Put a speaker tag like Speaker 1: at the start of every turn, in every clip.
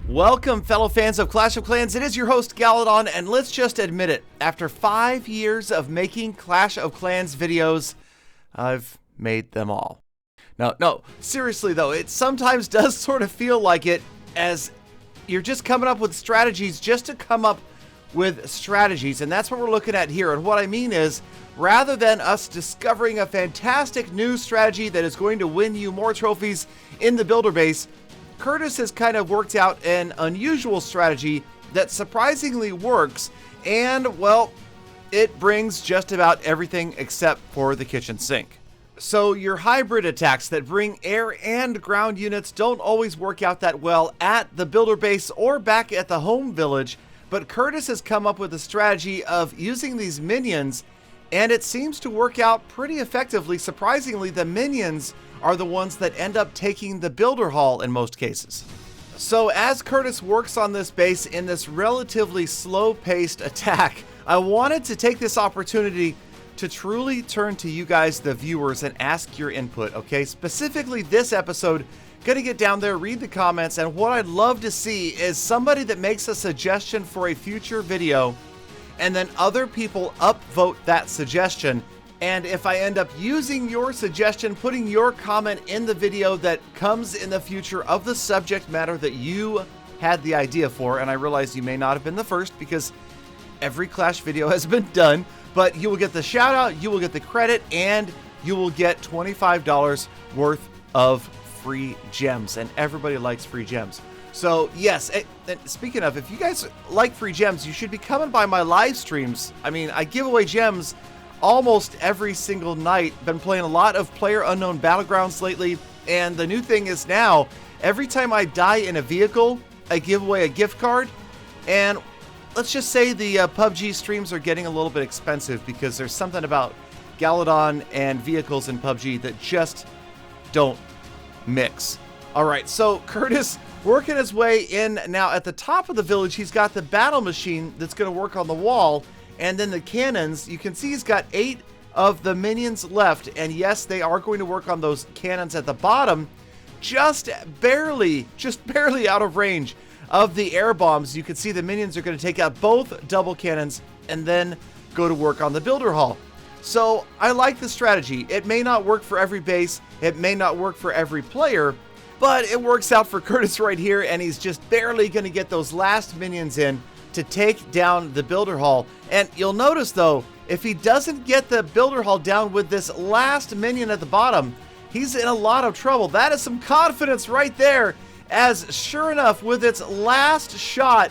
Speaker 1: Welcome, fellow fans of Clash of Clans. It is your host, Galadon, and let's just admit it. After 5 years of making Clash of Clans videos, I've made them all. No, seriously though, it sometimes does sort of feel like it, as you're just coming up with strategies just to come up with strategies, and that's what we're looking at here. And what I mean is, rather than us discovering a fantastic new strategy that is going to win you more trophies in the builder base, Curtis has kind of worked out an unusual strategy that surprisingly works, and, well, it brings just about everything except for the kitchen sink. So your hybrid attacks that bring air and ground units don't always work out that well at the builder base or back at the home village, but Curtis has come up with a strategy of using these minions, and it seems to work out pretty effectively. Surprisingly, the minions are the ones that end up taking the builder hall in most cases. So as Curtis works on this base in this relatively slow-paced attack, I wanted to take this opportunity to truly turn to you guys, the viewers, and ask your input, okay? Specifically this episode, gonna get down there, read the comments, and what I'd love to see is somebody that makes a suggestion for a future video, and then other people upvote that suggestion. And if I end up using your suggestion, putting your comment in the video that comes in the future of the subject matter that you had the idea for, and I realize you may not have been the first because every Clash video has been done, but you will get the shout out, you will get the credit, and you will get $25 worth of free gems, and everybody likes free gems. So yes, and speaking of, if you guys like free gems, you should be coming by my live streams. I mean, I give away gems almost every single night. Been playing a lot of PlayerUnknown Battlegrounds lately, and the new thing is now, every time I die in a vehicle, I give away a gift card. And let's just say the PUBG streams are getting a little bit expensive because there's something about Galadon and vehicles in PUBG that just don't mix. Alright, so Curtis working his way in now. At the top of the village, he's got the battle machine that's going to work on the wall, and then the cannons. You can see he's got 8 of the minions left, and yes, they are going to work on those cannons at the bottom, just barely out of range of the air bombs. You can see the minions are going to take out both double cannons and then go to work on the builder hall. So I like the strategy. It may not work for every base, it may not work for every player, but it works out for Curtis right here, and he's just barely going to get those last minions in to take down the builder hall. And you'll notice though, if he doesn't get the builder hall down with this last minion at the bottom, he's in a lot of trouble. That is some confidence right there, as sure enough, with its last shot,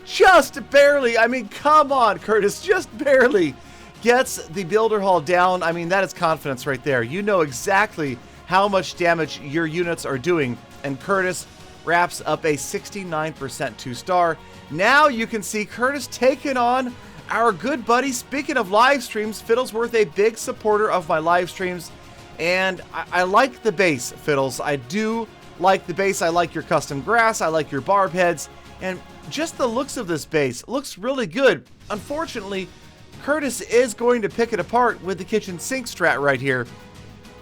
Speaker 1: just barely, I mean, come on, Curtis, just barely gets the builder hall down. I mean, that is confidence right there. You know exactly how much damage your units are doing, and Curtis wraps up a 69% 2-star. Now you can see Curtis taking on our good buddy. Speaking of live streams, Fiddlesworth, a big supporter of my live streams, and I like the base, Fiddles. I do like the base. I like your custom grass, I like your barb heads, and just the looks of this base looks really good. Unfortunately, Curtis is going to pick it apart with the kitchen sink strat right here.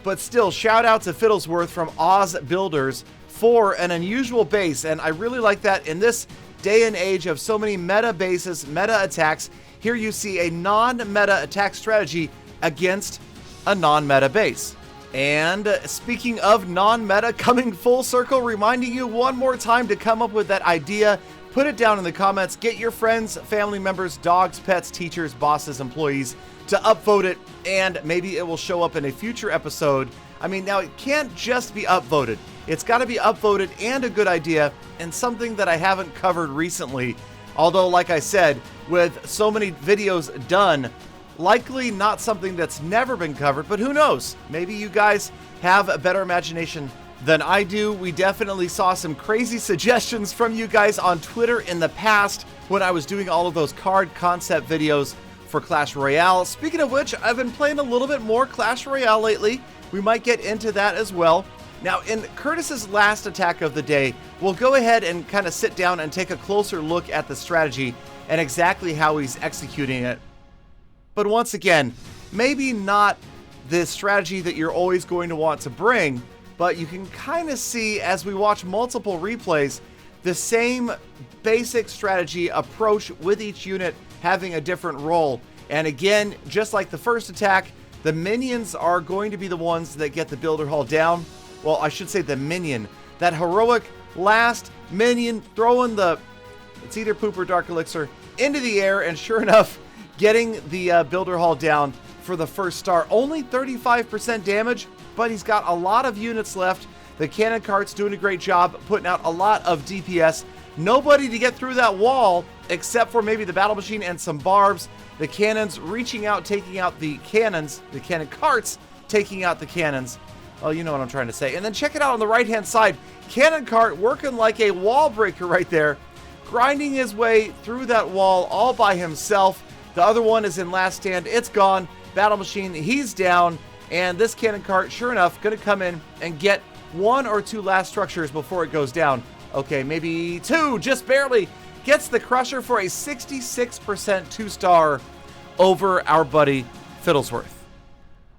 Speaker 1: But still, shout out to Fiddlesworth from Oz Builders for an unusual base, and I really like that in this day and age of so many meta bases, meta attacks. Here you see a non-meta attack strategy against a non-meta base. And speaking of non-meta, coming full circle, reminding you one more time to come up with that idea. Put it down in the comments. Get your friends, family members, dogs, pets, teachers, bosses, employees to upvote it, and maybe it will show up in a future episode. I mean, now it can't just be upvoted. It's got to be upvoted and a good idea, and something that I haven't covered recently. Although, like I said, with so many videos done, likely not something that's never been covered, but who knows? Maybe you guys have a better imagination than I do. We definitely saw some crazy suggestions from you guys on Twitter in the past when I was doing all of those card concept videos for Clash Royale. Speaking of which, I've been playing a little bit more Clash Royale lately. We might get into that as well. Now, in Curtis's last attack of the day, we'll go ahead and kind of sit down and take a closer look at the strategy and exactly how he's executing it. But once again, maybe not the strategy that you're always going to want to bring, but you can kind of see as we watch multiple replays the same basic strategy approach with each unit having a different role. And again, just like the first attack, the minions are going to be the ones that get the builder hall down. Well, I should say the minion. That heroic last minion throwing the, it's either poop or dark elixir, into the air, and sure enough, getting the builder hall down for the first star. Only 35% damage, but he's got a lot of units left. The cannon cart's doing a great job, putting out a lot of DPS. Nobody to get through that wall, except for maybe the battle machine and some barbs. The cannons reaching out, taking out the cannons. The cannon carts taking out the cannons. Oh, you know what I'm trying to say. And then check it out on the right-hand side. Cannon cart working like a wall breaker right there, grinding his way through that wall all by himself. The other one is in last stand. It's gone. Battle machine, he's down. And this cannon cart, sure enough, going to come in and get one or two last structures before it goes down. Okay, maybe two, just barely. Gets the crusher for a 66% 2-star over our buddy Fiddlesworth.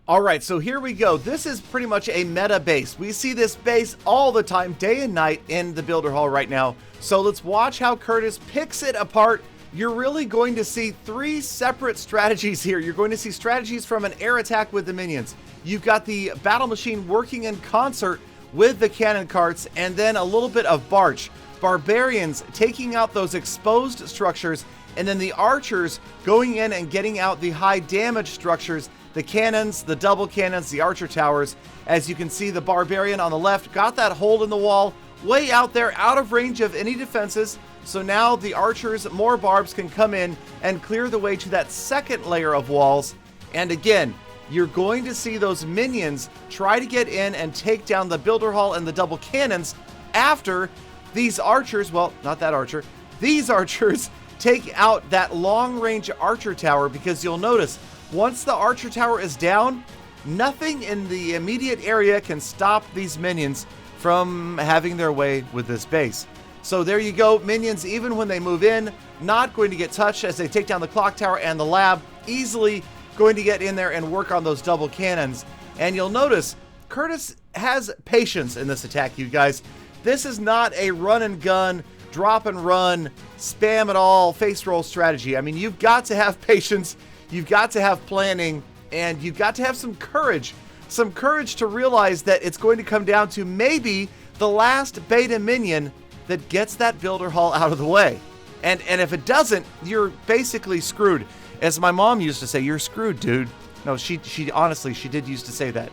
Speaker 1: All right, so here we go. This is pretty much a meta base. We see this base all the time, day and night in the builder hall right now. So let's watch how Curtis picks it apart. You're really going to see three separate strategies here. You're going to see strategies from an air attack with the minions. You've got the battle machine working in concert with the cannon carts, and then a little bit of Barch. Barbarians taking out those exposed structures, and then the archers going in and getting out the high damage structures, the cannons, the double cannons, the archer towers. As you can see, the barbarian on the left got that hole in the wall way out there, out of range of any defenses. So now the archers, more barbs, can come in and clear the way to that second layer of walls. And again, you're going to see those minions try to get in and take down the builder hall and the double cannons after these archers, well, not that archer, these archers take out that long-range archer tower, because you'll notice once the archer tower is down, nothing in the immediate area can stop these minions from having their way with this base. So there you go, minions, even when they move in, not going to get touched as they take down the clock tower and the lab, easily going to get in there and work on those double cannons. And you'll notice Curtis has patience in this attack, you guys. This is not a run and gun, drop and run, spam it all, face roll strategy. I mean, you've got to have patience, you've got to have planning, and you've got to have some courage to realize that it's going to come down to maybe the last beta minion that gets that builder hall out of the way. And if it doesn't, you're basically screwed. As my mom used to say, you're screwed, dude. No, she honestly, she did used to say that.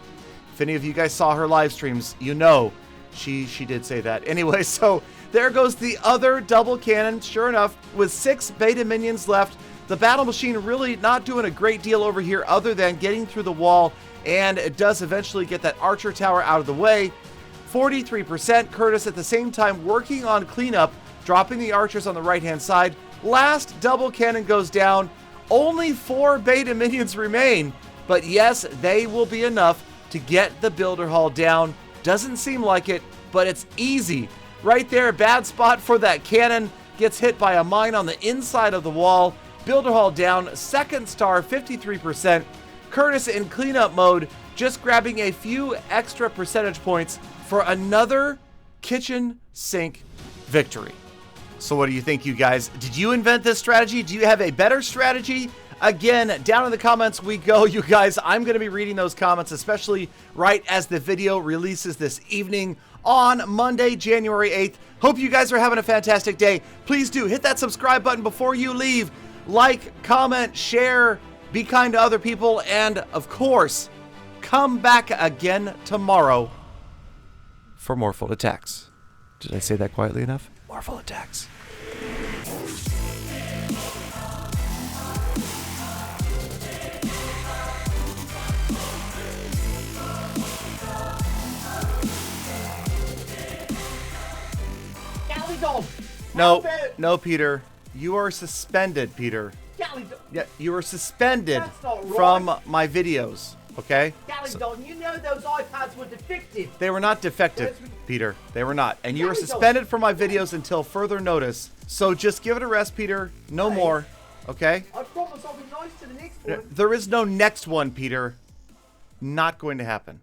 Speaker 1: If any of you guys saw her live streams, you know she did say that. Anyway, so there goes the other double cannon. Sure enough, with 6 beta minions left, the battle machine really not doing a great deal over here other than getting through the wall, and it does eventually get that archer tower out of the way. 43%. Curtis at the same time working on cleanup, dropping the archers on the right-hand side. Last double cannon goes down. Only 4 beta minions remain, but yes, they will be enough to get the builder hall down. Doesn't seem like it, but it's easy. Right there, bad spot for that cannon. Gets hit by a mine on the inside of the wall. Builder hall down, second star, 53%. Curtis in cleanup mode, just grabbing a few extra percentage points for another kitchen sink victory. So what do you think, you guys? Did you invent this strategy? Do you have a better strategy? Again, down in the comments we go, you guys. I'm going to be reading those comments, especially right as the video releases this evening on Monday, January 8th. Hope you guys are having a fantastic day. Please do hit that subscribe button before you leave. Like, comment, share, be kind to other people, and of course, come back again tomorrow for more full attacks. Did I say that quietly enough? More full attacks.
Speaker 2: Galadon!
Speaker 1: No, Peter. You are suspended, Peter.
Speaker 2: Galadon!
Speaker 1: Yeah, you are suspended
Speaker 2: That's not right.
Speaker 1: from my videos, okay?
Speaker 2: Galadon, you know those iPads were defective.
Speaker 1: They were not defective, Peter. They were not. And you are suspended from my videos until further notice. So just give it a rest, Peter. No more, okay?
Speaker 2: I promise I'll be nice to the next one.
Speaker 1: There is no next one, Peter. Not going to happen.